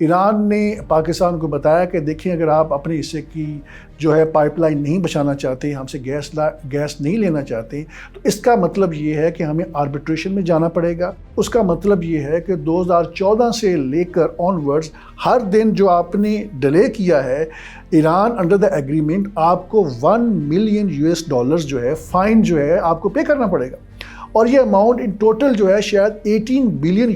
ایران نے پاکستان کو بتایا کہ دیکھیں اگر آپ اپنے حصے کی جو ہے پائپ لائن نہیں بچانا چاہتے، ہم سے گیس نہیں لینا چاہتے، تو اس کا مطلب یہ ہے کہ ہمیں آربیٹریشن میں جانا پڑے گا۔ اس کا مطلب یہ ہے کہ 2014 سے لے کر آن ورڈز ہر دن جو آپ نے ڈیلے کیا ہے، ایران انڈر دا ایگریمنٹ آپ کو $1 ملین جو ہے فائن جو ہے آپ کو پے کرنا پڑے گا، اور یہ اماؤنٹ ان ٹوٹل جو ہے شاید $18 بلین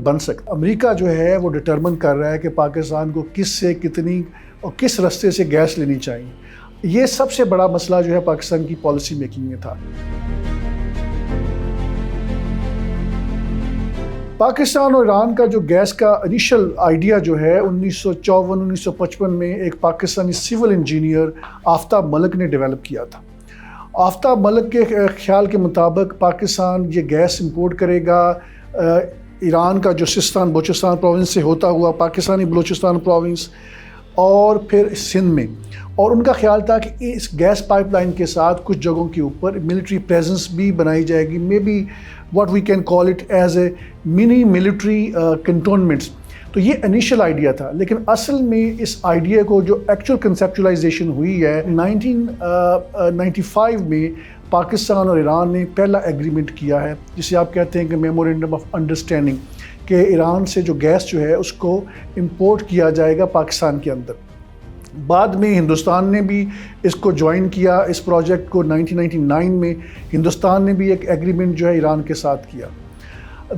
بن سکتا۔ امریکہ جو ہے وہ ڈٹرمن کر رہا ہے کہ پاکستان کو کس سے کتنی اور کس رستے سے گیس لینی چاہیے۔ یہ سب سے بڑا مسئلہ جو ہے پاکستان کی پالیسی میکنگ میں تھا۔ پاکستان اور ایران کا جو گیس کا انیشل آئیڈیا جو ہے 1954-1955 میں ایک پاکستانی سول انجینئر آفتاب ملک نے ڈیولپ کیا تھا۔ آفتاب ملک کے خیال کے مطابق پاکستان یہ گیس امپورٹ کرے گا ایران کا جو سستان بلوچستان پروونس سے ہوتا ہوا پاکستانی بلوچستان پروونس اور پھر سندھ میں، اور ان کا خیال تھا کہ اس گیس پائپ لائن کے ساتھ کچھ جگہوں کے اوپر ملٹری پریزنس بھی بنائی جائے گی، may be what we can call it as a mini military cantonments. تو یہ انیشل آئیڈیا تھا، لیکن اصل میں اس آئیڈیا کو جو ایکچوئل کنسیپچولائزیشن ہوئی ہے 1995 میں پاکستان اور ایران نے پہلا ایگریمنٹ کیا ہے، جسے آپ کہتے ہیں کہ میمورینڈم آف انڈرسٹینڈنگ، کہ ایران سے جو گیس جو ہے اس کو امپورٹ کیا جائے گا پاکستان کے اندر۔ بعد میں ہندوستان نے بھی اس کو جوائن کیا، اس پروجیکٹ کو 1999 میں ہندوستان نے بھی ایک ایگریمنٹ جو ہے ایران کے ساتھ کیا۔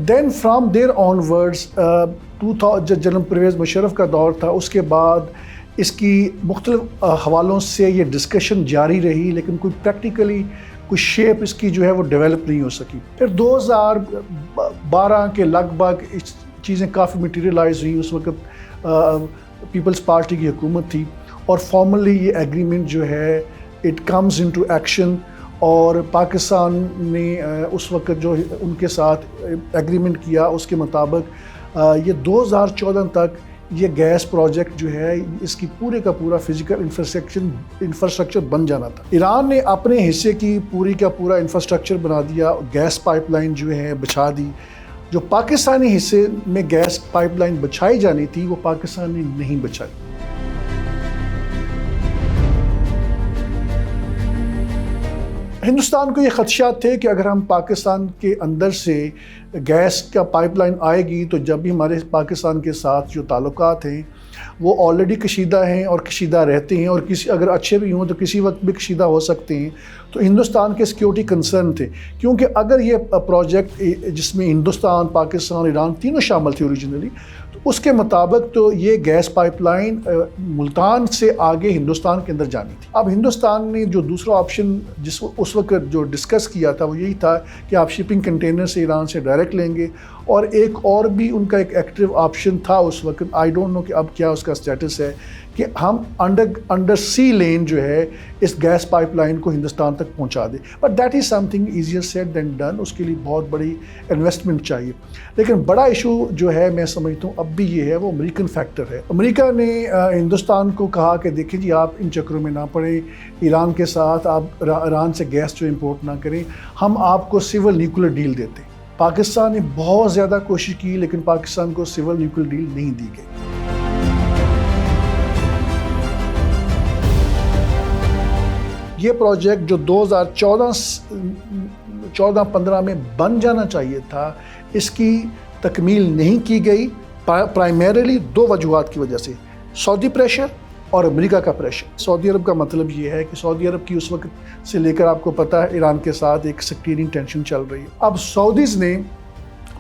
Then from there onwards جب جنرل پرویز مشرف کا دور تھا، اس کے بعد اس کی مختلف حوالوں سے یہ ڈسکشن جاری رہی، لیکن کوئی پریکٹیکلی کوئی شیپ اس کی جو ہے وہ ڈیولپ نہیں ہو سکی۔ پھر 2012 کے لگ بھگ چیزیں کافی میٹیریلائز ہوئیں۔ اس وقت پیپلز پارٹی کی حکومت تھی، اور فارملی یہ ایگریمنٹ جو ہے اٹ کمز انٹو ایکشن، اور پاکستان نے اس وقت جو ان کے ساتھ ایگریمنٹ کیا اس کے مطابق یہ 2014 تک یہ گیس پروجیکٹ جو ہے اس کی پورے کا پورا فزیکل انفراسٹرکچر بن جانا تھا۔ ایران نے اپنے حصے کی پوری کا پورا انفراسٹرکچر بنا دیا، گیس پائپ لائن جو ہے بچھا دی۔ جو پاکستانی حصے میں گیس پائپ لائن بچھائی جانی تھی وہ پاکستان نے نہیں بچھائی۔ ہندوستان کو یہ خدشات تھے کہ اگر ہم پاکستان کے اندر سے گیس کا پائپ لائن آئے گی تو جب بھی ہمارے پاکستان کے ساتھ جو تعلقات ہیں وہ آلریڈی کشیدہ ہیں اور کشیدہ رہتے ہیں، اور اگر اچھے بھی ہوں تو کسی وقت بھی کشیدہ ہو سکتے ہیں، تو ہندوستان کے سیکیورٹی کنسرن تھے۔ کیونکہ اگر یہ پروجیکٹ جس میں ہندوستان، پاکستان، ایران تینوں شامل تھے اوریجنلی، تو اس کے مطابق تو یہ گیس پائپ لائن ملتان سے آگے ہندوستان کے اندر جانی تھی۔ اب ہندوستان نے جو دوسرا آپشن اس وقت جو ڈسکس کیا تھا وہ یہی تھا کہ آپ شپنگ کنٹینر سے ایران سے ڈائریکٹ لیں گے، اور ایک اور بھی ان کا ایک ایکٹیو آپشن تھا اس وقت، آئی ڈونٹ نو کہ اب کیا اس کا اسٹیٹس ہے، کہ ہم انڈر سی لین جو ہے اس گیس پائپ لائن کو ہندوستان تک پہنچا دیں۔ But that is something easier said than done, اس کے لیے بہت بڑی انویسٹمنٹ چاہیے۔ لیکن بڑا ایشو جو ہے میں سمجھتا ہوں اب بھی یہ ہے، وہ امریکن فیکٹر ہے۔ امریکہ نے ہندوستان کو کہا کہ دیکھیں جی آپ ان چکروں میں نہ پڑیں، ایران کے ساتھ آپ ایران سے گیس جو امپورٹ نہ کریں، ہم آپ کو سول نیوکلیر ڈیل دیتے ہیں۔ پاکستان نے بہت زیادہ کوشش کی، لیکن پاکستان کو سول نیوکلیر ڈیل نہیں دی گئی۔ یہ پروجیکٹ جو 2014-15 میں بن جانا چاہیے تھا، اس کی تکمیل نہیں کی گئی، پرائمریلی 2 وجوہات کی وجہ سے، سعودی پریشر اور امریکہ کا پریشر۔ سعودی عرب کا مطلب یہ ہے کہ سعودی عرب کی اس وقت سے لے کر آپ کو پتہ ہے ایران کے ساتھ ایک سیکٹیرین ٹینشن چل رہی ہے۔ اب سعودیز نے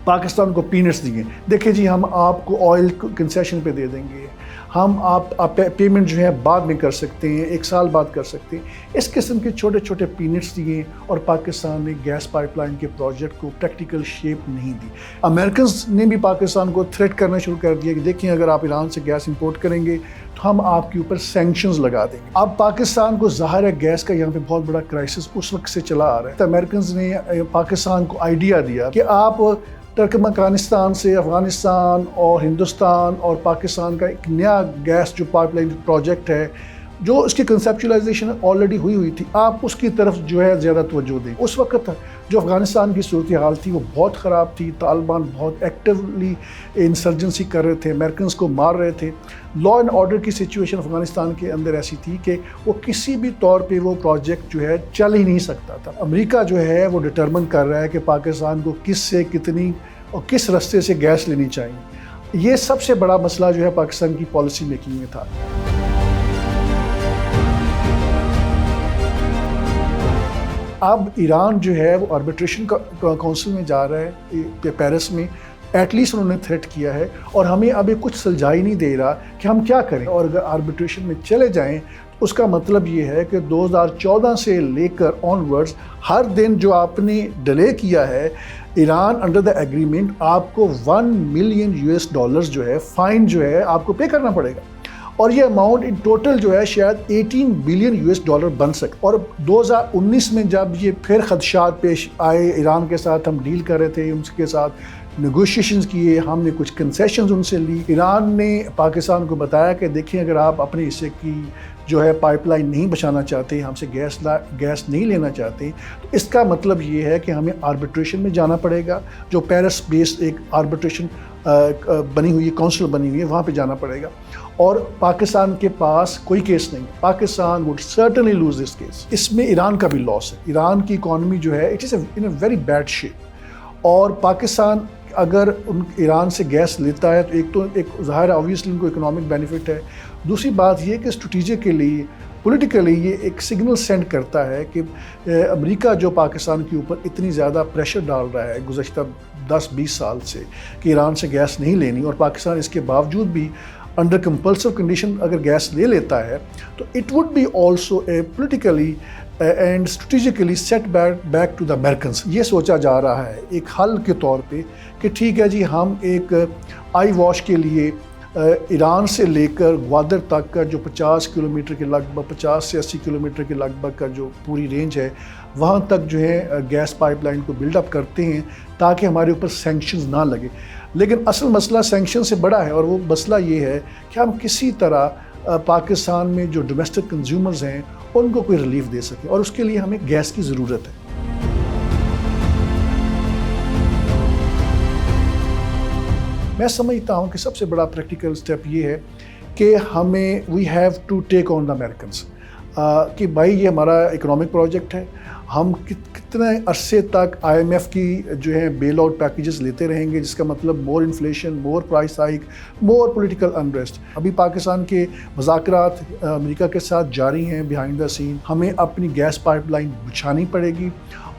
پاکستان کو پینٹس دیے، دیکھیں جی ہم آپ کو آئل کنسیشن پہ دے دیں گے، ہم آپ پیمنٹ جو ہے بعد میں کر سکتے ہیں، 1 سال بعد کر سکتے ہیں، اس قسم کے چھوٹے چھوٹے پینٹس دیے، اور پاکستان نے گیس پائپ لائن کے پروجیکٹ کو پریکٹیکل شیپ نہیں دی۔ امریکنز نے بھی پاکستان کو تھریٹ کرنا شروع کر دیا کہ دیکھیں اگر آپ ایران سے گیس امپورٹ کریں گے تو ہم آپ کے اوپر سینکشنز لگا دیں گے۔ اب پاکستان کو ظاہر ہے گیس کا یہاں پہ بہت بڑا کرائسس اس وقت سے چلا آ رہا ہے۔ تو امریکنز نے پاکستان کو آئیڈیا دیا کہ آپ ترکمانستان سے افغانستان اور ہندوستان اور پاکستان کا ایک نیا گیس جو پائپ لائن پروجیکٹ ہے جو اس کی کنسیپچولائزیشن آلریڈی ہوئی تھی، آپ اس کی طرف جو ہے زیادہ توجہ دیں۔ اس وقت جو افغانستان کی صورتحال تھی وہ بہت خراب تھی، طالبان بہت ایکٹیولی انسرجنسی کر رہے تھے، امریکنز کو مار رہے تھے، لا اینڈ آرڈر کی سچویشن افغانستان کے اندر ایسی تھی کہ وہ کسی بھی طور پہ وہ پروجیکٹ جو ہے چل ہی نہیں سکتا تھا۔ امریکہ جو ہے وہ ڈٹرمن کر رہا ہے کہ پاکستان کو کس سے کتنی اور کس رستے سے گیس لینی چاہیے۔ یہ سب سے بڑا مسئلہ جو ہے پاکستان کی پالیسی میکنگ میں تھا۔ اب ایران جو ہے وہ آربیٹریشن کونسل میں جا رہا ہے پیرس میں، ایٹ لیسٹ انہوں نے تھریٹ کیا ہے، اور ہمیں ابھی کچھ سلجھائی نہیں دے رہا کہ ہم کیا کریں۔ اور اگر آربیٹریشن میں چلے جائیں تو اس کا مطلب یہ ہے کہ 2014 سے لے کر آنورڈز ہر دن جو آپ نے ڈیلے کیا ہے، ایران انڈر دا ایگریمنٹ آپ کو $1 ملین جو ہے فائن جو ہے آپ کو پے کرنا پڑے گا، اور یہ اماؤنٹ ان ٹوٹل جو ہے شاید $18 بلین بن سکتا۔ اور 2019 میں جب یہ پھر خدشات پیش آئے، ایران کے ساتھ ہم ڈیل کر رہے تھے، ان کے ساتھ نیگوشیشنز کیے، ہم نے کچھ کنسیشنز ان سے لی۔ ایران نے پاکستان کو بتایا کہ دیکھیں اگر آپ اپنے حصے کی جو ہے پائپ لائن نہیں بچانا چاہتے، ہم سے گیس نہیں لینا چاہتے، تو اس کا مطلب یہ ہے کہ ہمیں آربیٹریشن میں جانا پڑے گا، جو پیرس بیسڈ ایک آربیٹریشن بنی ہوئی ہے، کونسل بنی ہوئی ہے، وہاں پہ جانا پڑے گا، اور پاکستان کے پاس کوئی کیس نہیں۔ Pakistan would certainly lose this case۔ اس میں ایران کا بھی لاس ہے۔ ایران کی اکانومی جو ہے it is in a very bad shape، اور پاکستان اگر ایران سے گیس لیتا ہے تو ایک ظاہر آبویسلی ان کو اکنامک بینیفٹ ہے، دوسری بات یہ کہ اسٹریٹجکلی پولیٹیکلی یہ ایک سگنل سینڈ کرتا ہے کہ امریکہ جو پاکستان کے اوپر اتنی زیادہ پریشر ڈال رہا ہے گزشتہ 10-20 سال سے کہ ایران سے گیس نہیں لینی، اور پاکستان اس کے باوجود بھی انڈر کمپلسو کنڈیشن اگر گیس لے لیتا ہے، تو it would be also a politically and strategically setback to the Americans. یہ سوچا جا رہا ہے ایک حل کے طور پہ کہ ٹھیک ہے جی، ہم ایک آئی واش کے لیے ایران سے لے کر گوادر تک کا جو 50 کلومیٹر کے لگ بھگ 50 سے 80 کلومیٹر کے لگ بھگ کا جو پوری رینج ہے، وہاں تک جو ہے گیس پائپ لائن کو بلڈ اپ کرتے ہیں تاکہ ہمارے اوپر سینکشنز نہ لگے۔ لیکن اصل مسئلہ سینکشن سے بڑا ہے، اور وہ مسئلہ یہ ہے کہ ہم کسی طرح پاکستان میں جو ڈومیسٹک کنزیومرز ہیں ان کو کوئی ریلیف دے سکیں، اور اس کے لیے ہمیں گیس کی ضرورت ہے۔ میں سمجھتا ہوں کہ سب سے بڑا پریکٹیکل اسٹیپ یہ ہے کہ ہمیں we have to take on the Americans, کہ بھائی یہ ہمارا اکنامک پروجیکٹ ہے، ہم کتنے عرصے تک IMF کی جو ہے بیل آؤٹ پیکیجز لیتے رہیں گے، جس کا مطلب مور انفلیشن، مور پرائس ہائیک، مور پولیٹیکل انریسٹ۔ ابھی پاکستان کے مذاکرات امریکہ کے ساتھ جاری ہیں بیہائنڈ دا سین، ہمیں اپنی گیس پائپ لائن بچھانی پڑے گی،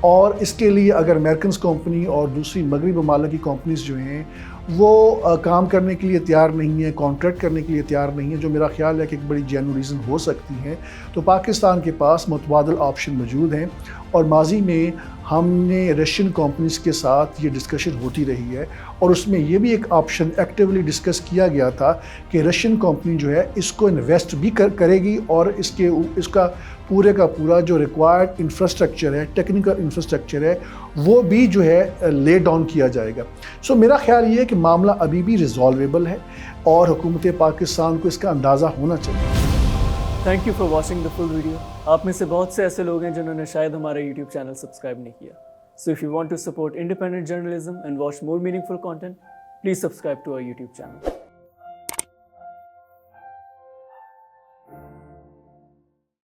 اور اس کے لیے اگر امریکنز کمپنی اور دوسری مغربی ممالک کی کمپنیز جو ہیں وہ کام کرنے کے لیے تیار نہیں ہیں، کانٹریکٹ کرنے کے لیے تیار نہیں ہیں، جو میرا خیال ہے کہ ایک بڑی جینوین ریزن ہو سکتی ہیں، تو پاکستان کے پاس متبادل آپشن موجود ہیں۔ اور ماضی میں ہم نے رشین کمپنیز کے ساتھ یہ ڈسکشن ہوتی رہی ہے، اور اس میں یہ بھی ایک آپشن ایکٹیولی ڈسکس کیا گیا تھا کہ رشین کمپنی جو ہے اس کو انویسٹ بھی کرے گی، اور اس کا پورے کا پورا جو ریکوائرڈ انفراسٹرکچر ہے، ٹیکنیکل انفراسٹرکچر ہے، وہ بھی جو ہے لے ڈاؤن کیا جائے گا۔ سو میرا خیال یہ ہے کہ معاملہ ابھی بھی ریزالویبل ہے، اور حکومت پاکستان کو اس کا اندازہ ہونا چاہیے۔ Thank you for watching the full video. آپ میں سے بہت سے ایسے لوگ ہیں جنہوں نے شاید ہمارا یوٹیوب چینل سبسکرائب نہیں کیا۔ So if you want to support independent journalism and watch more meaningful content, please subscribe to our YouTube channel.